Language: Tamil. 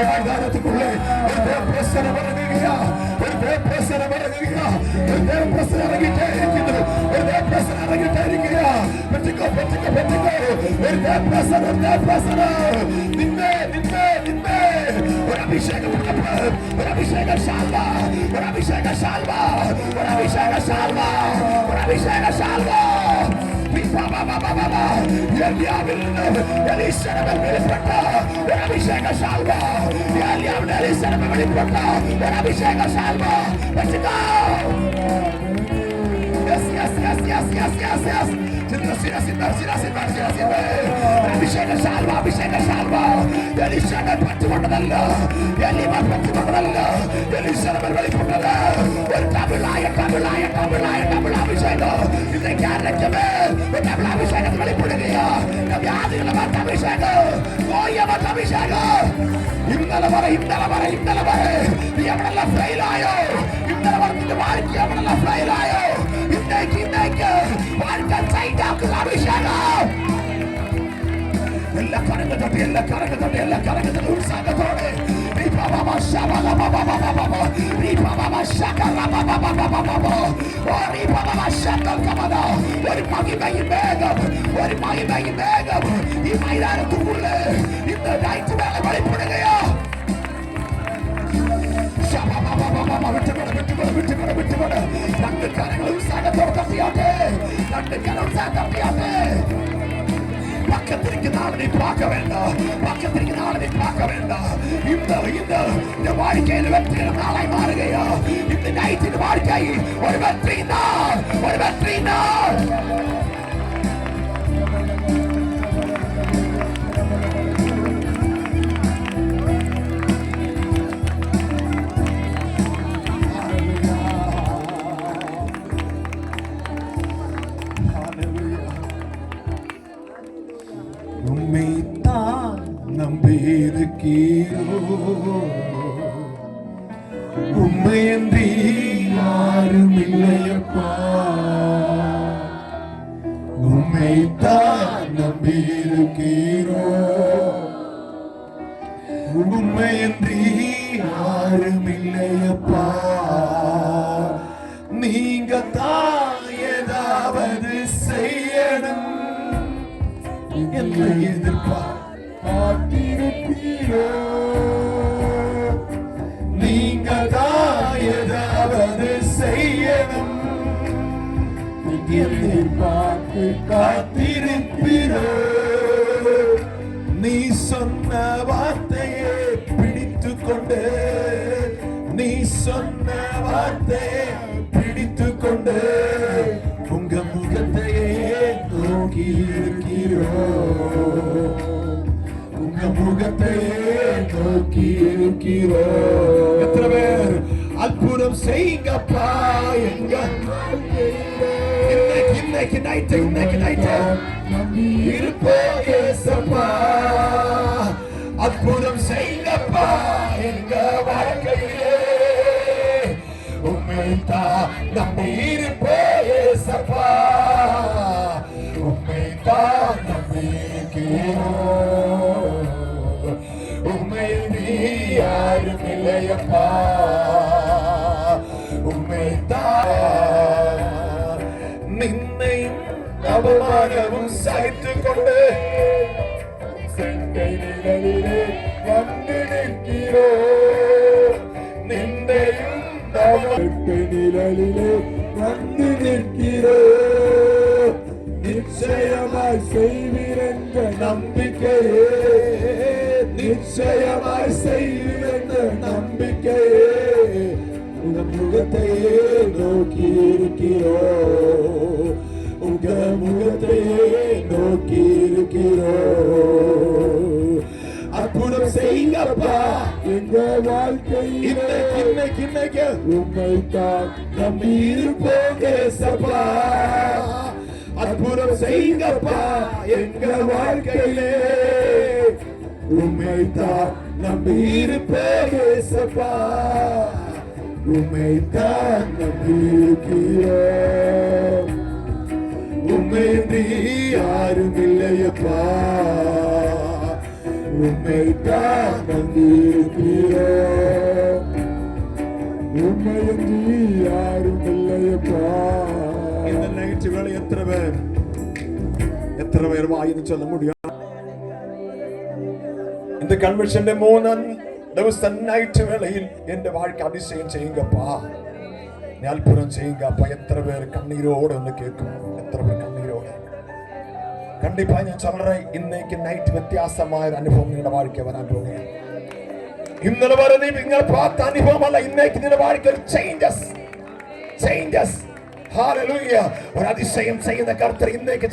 மைதானத்துக்குள்ளே பிரசனம் வருகிறா, பிரசனம் வருகிறா, பிரசனம் இறங்கிட்டே இருக்கிறது, பிரசனம் இறங்கிட்டே இருக்கிறா. பெற்றுக்கோ பெற்றுக்கோ பெற்றுக்கோ, பிரசனம் பிரசனம் நின்மே நின்மே நின்மே. ஒரு அபிஷேகம், ஒரு அபிஷேக சால்வா, ஒரு அபிஷேக சால்வா, ஒரு அபிஷேக சால்வா, ஒரு அபிஷேக சால்வா. அபிஷேக சால்வா, அபிஷேக சால்வா. அபிஷேக சால்வா, அபிஷேக சால்வா. எலிசா பற்றி கொண்டதல்ல, எலிமா பற்றி கொண்டதல்ல, எலிசா வெளிப்பட்டது. ஒரு தமிழாய தமிழாய தமிழாய தமிழ் அபிஷேகம் இன்றைக்கு அழைக்கவே தமிழ் அபிஷேகத்தை வெளிப்படுகையா. நம் யாதிகளை பார்த்த அபிஷேகம், கோயமற்ற அபிஷேகம். இந்தல வர இந்தல வர இந்தல வர நீ எவனெல்லாம் ஃபெயில் ஆயோ, இந்தல வரத்துக்கு வாழ்க்கை எவனெல்லாம் ஃபெயில் ஆயோ, இன்றைக்கு இன்றைக்கு வாழ்க்கை சைட்டாக்கு அபிஷேகம். எல்லா கரங்கத்தோடு எல்லா கரங்கத்தோடு எல்லா கரங்கத்தோடு உற்சாகத்தோடு ஒரு மகிமையின் வேகம், ஒரு மகிமையின் வேகம் இம்மைதானத்துக்குள்ள இந்த நைட்டு மேல வெளிப்படுகையா. விட்டுக்கொடு ரெண்டு கரங்களும் உற்சாகத்தோடு தப்பியாட்டு, ரெண்டு கரம் தப்பியாட்டு. பக்கத்திற்கு நாளை பார்க்க வேண்டாம், பக்கத்திற்கு நாளை பார்க்க வேண்டாம். இந்த வாழ்க்கையில் வெற்றி நாளை மாறுகையா. இந்த நைட்டின் வாழ்க்கை ஒரு வெற்றி நாள், ஒரு வெற்றி நாள். உம்மையன்றி யாரும் இல்லையப்பா, உம்மைத்தான் நம்பியிருக்கிறோம். உம்மையன்றி யாரும் இல்லையப்பா, நீங்க தான் ஏதாவது செய்யணும் என்று எதிர்பார்த்திருப்பீரோ. நீங்க தான் ஏதாவது செய்யணும் எதிர்பார்த்து காத்திருப்பீரோ. நீ சொன்ன வார்த்தையை பிடித்து கொண்டு, நீ சொன்ன வார்த்தையை பிடித்து கொண்டு உங்க முகத்தையே நோக்கி இருக்கிறோம், உங்க முகத்தையே நோக்கி இருக்கிறோம். எத்தனை பேர் அற்புதம் செய்யுங்கப்பா எங்க இன்னைக்கு நைட்டு, இன்னைக்கு நைட்டு இருப்போம் ஏசப்பா. அற்புதம் செய்யுங்கப்பா எங்க வாழ்க்கையிலே, உம்மைத்தான் நம்பி இருப்போம் ஏசப்பா, உம்மைத்தான் நம்பி இருக்கிறோம். உம்மையன்றி யாரும் இல்லையப்பா, உம்மைத்தான். நின்னையும் அவமானமும் சகித்துக் கொண்டு செங்கை நிழலிலே வந்து நிற்கிறோம். நின்னையும் செங்கை நிழலிலே வந்து நிற்கிறோம். நிச்சயமாய் செய்வீர் என்ற நம்பிக்கையே, நிச்சயமாய் செய்வென்ற நம்பிக்கையே உங்க முகத்தையே நோக்கி இருக்கிறோம். உங்க முகத்தையே நோக்கி இருக்கிறோம். அற்புதம் செய்யுங்கப்பா எங்க வாழ்க்கையில. இன்னைக்கு உம்மைத்தான் நம்பி இருப்போம் ஏசப்பா. அற்புதம் செய்யுங்கப்பா எங்க வாழ்க்கையிலே. உம்மைத்தான் நம்பி இருப்போம் ஏசப்பா. உம்மைத்தான் நம்பி இருக்கிறோம். உம்மையின்றி யாரும் இல்லையப்பா. உம்மைத்தான் நம்பி இருக்கிறோம். உம்மையின்றி யாரும் இல்லையப்பா. இந்த நைட்டு வேலை எத்தனை பேர் വായിന്ന് சொல்ல முடியும்? இந்த കൺവെൻഷന്റെ 3 ദിവസം നൈറ്റ് വേളയിൽ എന്റെ வாழ்க்கை அதிசயம் செய்யுங்கப்பா, நீ அற்புதம் செய்யுங்கப்பா. எத்தனை பேர் கண்ணீரோடு வந்து கேட்கும்? எத்தனை பேர் கண்ணீரோடு? கண்டிப்பா ഞാൻ சொல்றேன், இன்னைக்கு நைட் வித்தியாசமான அனுபவம் നിങ്ങളുടെ வாழ்க்கை வராൻ പോകുകയാണ്. ഇന്നലെ വരെ നിങ്ങൾ பார்த்த അനുഭവമല്ല, இன்னைக்கு നിങ്ങളുടെ வாழ்க்கை ചേഞ്ചസ്. ഹല്ലേലൂയ. ഒരു അതിശയം ചെയ്യുന്ന കർത്തർ ഇന്നേക്ക്